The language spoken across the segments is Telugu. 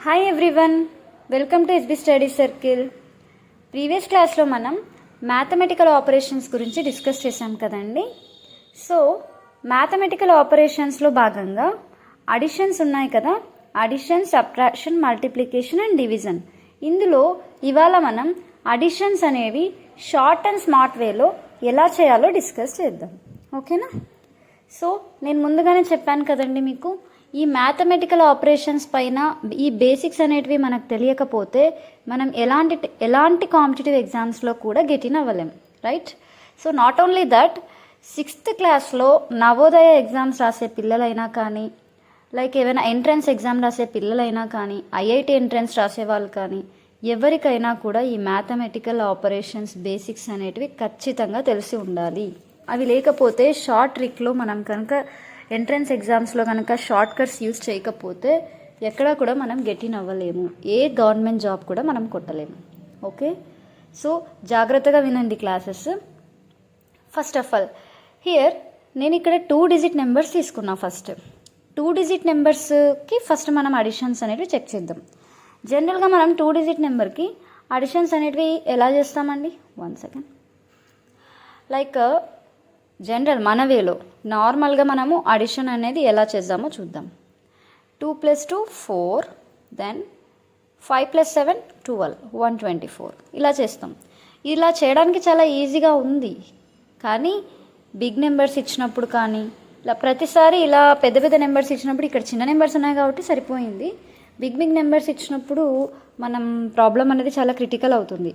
Hi everyone, welcome to SB study circle. Previous క్లాస్లో మనం మ్యాథమెటికల్ ఆపరేషన్స్ గురించి డిస్కస్ చేసాం కదండి. సో మ్యాథమెటికల్ ఆపరేషన్స్లో భాగంగా అడిషన్స్ ఉన్నాయి కదా, addition, subtraction, multiplication and division. ఇందులో ఇవాళ మనం అడిషన్స్ అనేవి షార్ట్ అండ్ స్మార్ట్ వేలో ఎలా చేయాలో డిస్కస్ చేద్దాం. ఓకేనా? సో నేను ముందుగానే చెప్పాను కదండి మీకు, ఈ మ్యాథమెటికల్ ఆపరేషన్స్ పైన ఈ బేసిక్స్ అనేటివి మనకు తెలియకపోతే మనం ఎలాంటి కాంపిటేటివ్ ఎగ్జామ్స్లో కూడా గెట్ ఇన్ అవ్వలేం, right? So not only that, 6th క్లాస్లో నవోదయ ఎగ్జామ్స్ రాసే పిల్లలైనా కానీ, లైక్ ఏమైనా ఎంట్రన్స్ ఎగ్జామ్ రాసే పిల్లలైనా కానీ, ఐఐటి ఎంట్రన్స్ రాసే వాళ్ళు కానీ, ఎవరికైనా కూడా ఈ మ్యాథమెటికల్ ఆపరేషన్స్ బేసిక్స్ అనేటివి ఖచ్చితంగా తెలిసి ఉండాలి. అవి లేకపోతే షార్ట్ ట్రిక్లో మనం కనుక ఎంట్రన్స్ ఎగ్జామ్స్లో కనుక షార్ట్ కట్స్ యూజ్ చేయకపోతే ఎక్కడా కూడా మనం గెట్ ఇన్ అవ్వలేము, ఏ గవర్నమెంట్ జాబ్ కూడా మనం కొట్టలేము. ఓకే, సో జాగ్రత్తగా వినండి classes. First of all here నేను ఇక్కడ 2 డిజిట్ నెంబర్స్ తీసుకున్నా. ఫస్ట్ 2 డిజిట్ నెంబర్స్కి ఫస్ట్ మనం అడిషన్స్ అనేవి చెక్ చేద్దాం. జనరల్గా మనం 2 డిజిట్ నెంబర్కి అడిషన్స్ అనేటివి ఎలా చేస్తామండి? 1 సెకండ్. లైక్ జనరల్ మన వేలో నార్మల్గా మనము అడిషన్ అనేది ఎలా చేద్దామో చూద్దాం. 2 + 2 4, దెన్ 5 + 7 12, 124 ఇలా చేస్తాం. ఇలా చేయడానికి చాలా ఈజీగా ఉంది, కానీ బిగ్ నెంబర్స్ ఇచ్చినప్పుడు కానీ ఇలా ప్రతిసారి ఇలా పెద్ద పెద్ద నెంబర్స్ ఇచ్చినప్పుడు ఇక్కడ చిన్న నెంబర్స్ ఉన్నాయి కాబట్టి సరిపోయింది. బిగ్ నెంబర్స్ ఇచ్చినప్పుడు మనం ప్రాబ్లం అనేది చాలా క్రిటికల్ అవుతుంది.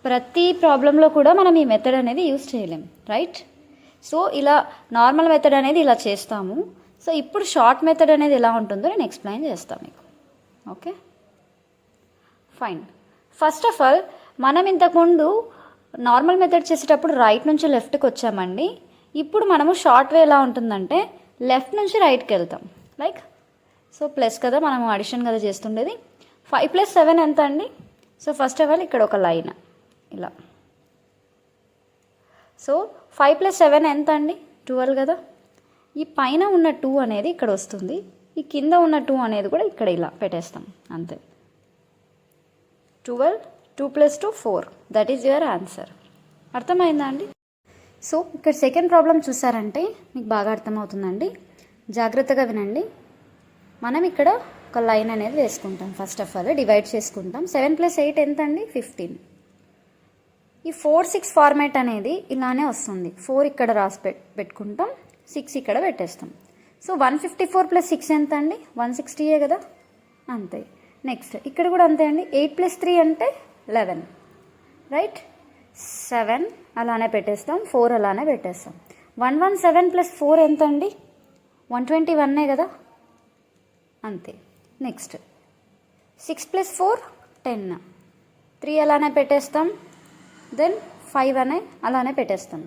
ప్రతి ప్రాబ్లంలో కూడా మనం ఈ మెథడ్ అనేది యూజ్ చేయలేం, రైట్? సో ఇలా నార్మల్ మెథడ్ అనేది ఇలా చేస్తాము. సో ఇప్పుడు షార్ట్ మెథడ్ అనేది ఎలా ఉంటుందో నేను ఎక్స్ప్లెయిన్ చేస్తాను మీకు. Okay, fine. First of all మనం ఇంతకుముందు నార్మల్ మెథడ్ చేసేటప్పుడు రైట్ నుంచి లెఫ్ట్కి వచ్చామండి. ఇప్పుడు మనము షార్ట్ వే ఎలా ఉంటుందంటే లెఫ్ట్ నుంచి రైట్కి వెళ్తాం. లైక్ సో ప్లస్ కదా, మనము అడిషన్ కదా చేస్తుండేది. 5 + 7 ఎంత అండి? సో ఫస్ట్ ఆఫ్ ఆల్ ఇక్కడ ఒక లైన్ ఇలా. సో 5 + 7 ఎంత అండి? 12 కదా. ఈ పైన ఉన్న 2 అనేది ఇక్కడ వస్తుంది, ఈ కింద ఉన్న 2 అనేది కూడా ఇక్కడ ఇలా పెట్టేస్తాం, అంతే. 12, 2 + 2 4, దట్ ఈజ్ యువర్ ఆన్సర్. అర్థమైందా అండి? సో ఇక్కడ సెకండ్ ప్రాబ్లం చూసారంటే మీకు బాగా అర్థమవుతుందండి. జాగ్రత్తగా వినండి. మనం ఇక్కడ ఒక లైన్ అనేది వేసుకుంటాం. ఫస్ట్ ఆఫ్ ఆల్ డివైడ్ చేసుకుంటాం. 7 + 8 ఎంత అండి? 15. ఈ 4, 6 ఫార్మాట్ అనేది ఇలానే వస్తుంది. 4 ఇక్కడ రాసి పెట్టుకుంటాం, 6 ఇక్కడ పెట్టేస్తాం. సో 154 + 6 ఎంత అండి? 160 కదా, అంతే. నెక్స్ట్ ఇక్కడ కూడా అంతే అండి. 8 + 3 అంటే 11, రైట్? 7 అలానే పెట్టేస్తాం, 4 అలానే పెట్టేస్తాం. 117 + 4 ఎంత అండి? 121 కదా, అంతే. నెక్స్ట్ 6 + 4 10, 3 అలానే పెట్టేస్తాం, దెన్ 5 అనే అలానే పెట్టేస్తాం.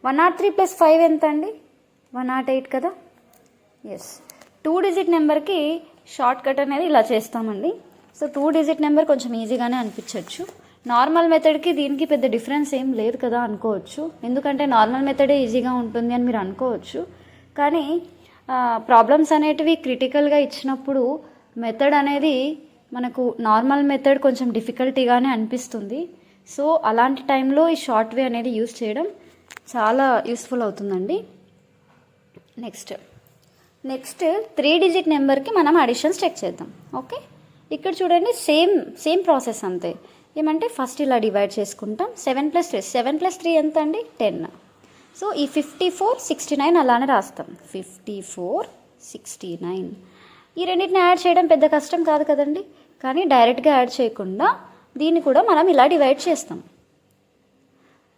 103 + 5 ఎంత అండి? 108 కదా, ఎస్. 2 డిజిట్ నెంబర్కి షార్ట్ కట్ అనేది ఇలా చేస్తామండి. సో 2 డిజిట్ నెంబర్ కొంచెం ఈజీగానే అనిపించవచ్చు. నార్మల్ మెథడ్కి దీనికి పెద్ద డిఫరెన్స్ ఏం లేదు కదా అనుకోవచ్చు, ఎందుకంటే నార్మల్ మెథడే ఈజీగా ఉంటుంది అని మీరు అనుకోవచ్చు. కానీ ప్రాబ్లమ్స్ అనేటివి క్రిటికల్గా ఇచ్చినప్పుడు మెథడ్ అనేది మనకు నార్మల్ మెథడ్ కొంచెం డిఫికల్టీగానే అనిపిస్తుంది. సో అలాంటి టైంలో ఈ షార్ట్ వే అనేది యూజ్ చేయడం చాలా యూస్ఫుల్ అవుతుందండి. నెక్స్ట్ 3 డిజిట్ నెంబర్కి మనం అడిషన్స్ చెక్ చేద్దాం. ఓకే, ఇక్కడ చూడండి, సేమ్ ప్రాసెస్ అంతే. ఏమంటే ఫస్ట్ ఇలా డివైడ్ చేసుకుంటాం. 7 + 3 ఎంత అండి? 10. సో ఈ 54, 69 అలానే రాస్తాం. 54, 69 ఈ రెండింటిని యాడ్ చేయడం పెద్ద కష్టం కాదు కదండి. కానీ డైరెక్ట్గా యాడ్ చేయకుండా దీన్ని కూడా మనం ఇలా డివైడ్ చేస్తాం.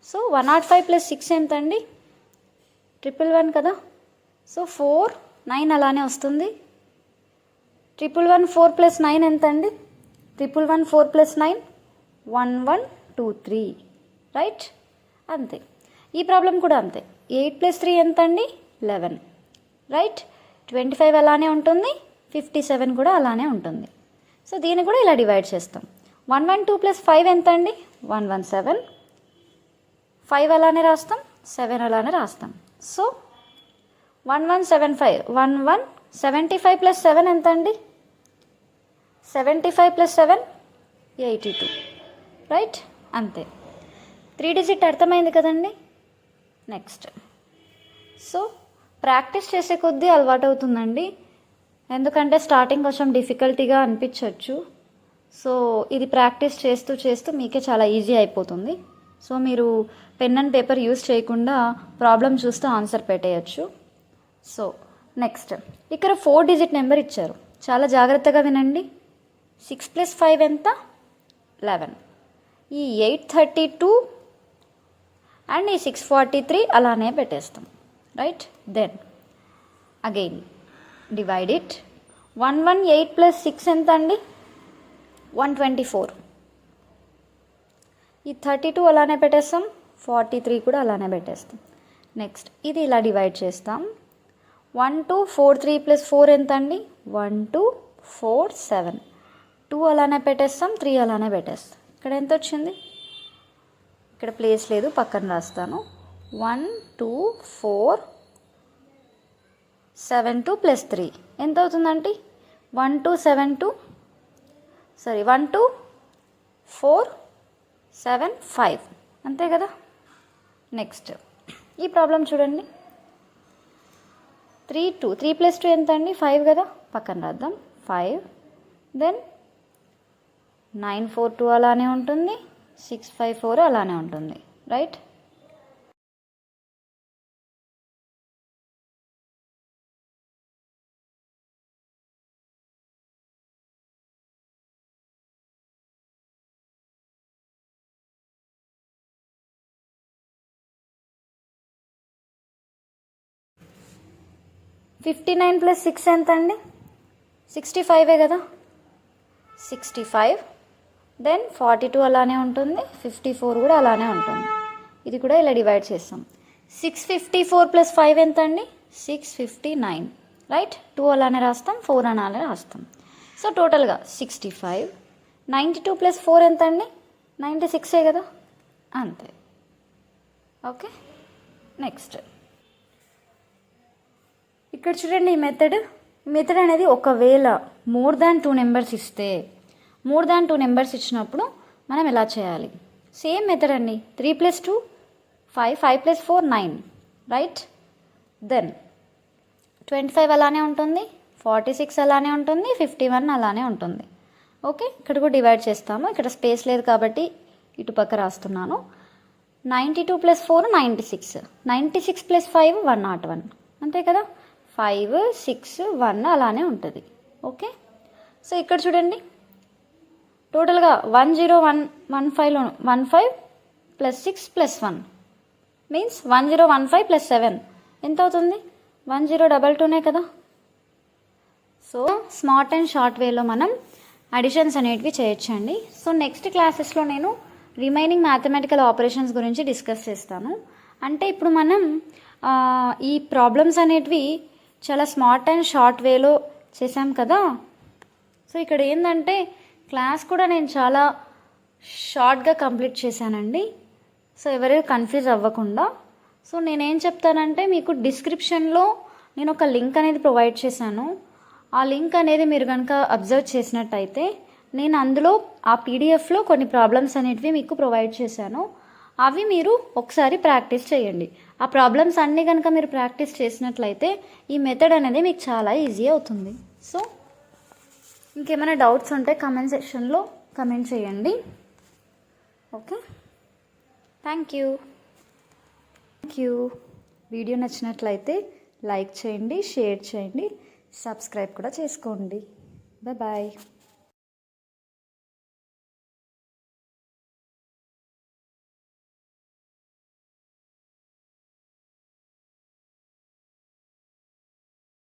సో 105 + 6 ఎంత అండి? 111 కదా. సో 4, 9 అలానే వస్తుంది. 111, 4 + 9 ఎంత అండి? 111, 4 + 9 1123, రైట్? అంతే. ఈ ప్రాబ్లం కూడా అంతే. 8 + 3 ఎంత అండి? 11, రైట్? 25 అలానే ఉంటుంది, 57 కూడా అలానే ఉంటుంది. సో దీన్ని కూడా ఇలా డివైడ్ చేస్తాం. 112 + 5 ఎంత అండి? 117, 5 అలానే రాస్తాం, 7 అలానే రాస్తాం. సో 1175, 75 + 7 ఎంత అండి? 75 + 7 82, రైట్. అంతే. 3 డిజిట్ అర్థమైంది కదండి. నెక్స్ట్, సో ప్రాక్టీస్ చేసే కొద్దీ అలవాటు అవుతుందండి. ఎందుకంటే స్టార్టింగ్ కొంచెం డిఫికల్టీగా అనిపించవచ్చు. సో ఇది ప్రాక్టీస్ చేస్తూ చేస్తూ మీకే చాలా ఈజీ అయిపోతుంది. సో మీరు పెన్ అండ్ పేపర్ యూస్ చేయకుండా ప్రాబ్లం చూస్తూ ఆన్సర్ పెట్టేయచ్చు. సో నెక్స్ట్, ఇక్కడ 4 డిజిట్ నెంబర్ ఇచ్చారు. చాలా జాగ్రత్తగా వినండి. 6 + 5 ఎంత? 11. ఈ 832 అండ్ ఈ 643 అలానే పెట్టేస్తాం, right. Then again divide it. 118 + 6 ఎంత అండి? 124. ఈ 32 అలానే పెట్టేస్తాం, 43 కూడా అలానే పెట్టేస్తాం. నెక్స్ట్ ఇది ఇలా డివైడ్ చేస్తాం. 1243 + 4 ఎంత అండి? 1247. 2 అలానే పెట్టేస్తాం, 3 అలానే పెట్టేస్తాం. ఇక్కడ ఎంత వచ్చింది? ఇక్కడ ప్లేస్ లేదు, పక్కన రాస్తాను. 1272 + 3 ఎంత అవుతుందండి? 12475 అంతే కదా. నెక్స్ట్ ఈ ప్రాబ్లం చూడండి. 3 + 2 ఎంత అండి? 5 కదా, పక్కన రాద్దాం. 5. దెన్ 942 అలానే ఉంటుంది, 654 అలానే ఉంటుంది, రైట్. (59 + 6 ఎంత అండి? 65 కదా, 65. దెన్ 42 అలానే ఉంటుంది, 54 కూడా అలానే ఉంటుంది. ఇది కూడా ఇలా డివైడ్ చేస్తాం. 654 + 5 ఎంత అండి? 659, రైట్. 2 అలానే రాస్తాం, 4 అలానే రాస్తాం. సో టోటల్గా 65. 92 + 4 ఎంత అండి? 96 కదా, అంతే. ఓకే. నెక్స్ట్ ఇక్కడ చూడండి. ఈ మెథడ్ అనేది ఒకవేళ మోర్ దాన్ 2 నెంబర్స్ ఇస్తే, మోర్ దాన్ 2 నెంబర్స్ ఇచ్చినప్పుడు మనం ఎలా చేయాలి? సేమ్ మెథడ్ అండి. 3 + 2 5, 5 + 4 9, రైట్. దెన్ 25 అలానే ఉంటుంది, 46 అలానే ఉంటుంది, 51 అలానే ఉంటుంది. ఓకే. ఇక్కడ కూడా డివైడ్ చేస్తాము. ఇక్కడ స్పేస్ లేదు కాబట్టి ఇటుపక్క రాస్తున్నాను. 92 + 4 96, 96 + 5 101 అంతే కదా. 5, 6, 1 అలానే ఉంటుంది. ఓకే. సో ఇక్కడ చూడండి. టోటల్గా 10115 15 + 6 + 1 మీన్స్ 1015 + 7 ఎంత అవుతుంది? 1022 కదా. సో స్మార్ట్ అండ్ షార్ట్ వేలో మనం అడిషన్స్ అనేటివి చేయొచ్చండి. సో నెక్స్ట్ క్లాసెస్లో నేను రిమైనింగ్ మ్యాథమెటికల్ ఆపరేషన్స్ గురించి డిస్కస్ చేస్తాను. అంటే ఇప్పుడు మనం ఈ ప్రాబ్లమ్స్ అనేటివి చాలా స్మార్ట్ అండ్ షార్ట్ వేలో చేసాం కదా. సో ఇక్కడ ఏంటంటే క్లాస్ కూడా నేను చాలా షార్ట్గా కంప్లీట్ చేశానండి. సో ఎవరు కన్ఫ్యూజ్ అవ్వకుండా. సో నేనేం చెప్తానంటే మీకు డిస్క్రిప్షన్లో నేను ఒక లింక్ అనేది ప్రొవైడ్ చేశాను. ఆ లింక్ అనేది మీరు కనుక అబ్జర్వ్ చేసినట్టయితే నేను అందులో ఆ పీడిఎఫ్లో కొన్ని ప్రాబ్లమ్స్ అనేటివి మీకు ప్రొవైడ్ చేశాను. అవి మీరు ఒకసారి ప్రాక్టీస్ చేయండి. ఆ ప్రాబ్లమ్స్ అన్నీ కనుక మీరు ప్రాక్టీస్ చేసినట్లయితే ఈ మెథడ్ అనేది మీకు చాలా ఈజీ అవుతుంది. సో ఇంకేమైనా డౌట్స్ ఉంటే కామెంట్ సెక్షన్లో కామెంట్ చేయండి. ఓకే. Thank you. వీడియో నచ్చినట్లయితే లైక్ చేయండి, షేర్ చేయండి, సబ్స్క్రైబ్ కూడా చేసుకోండి. బాయ్.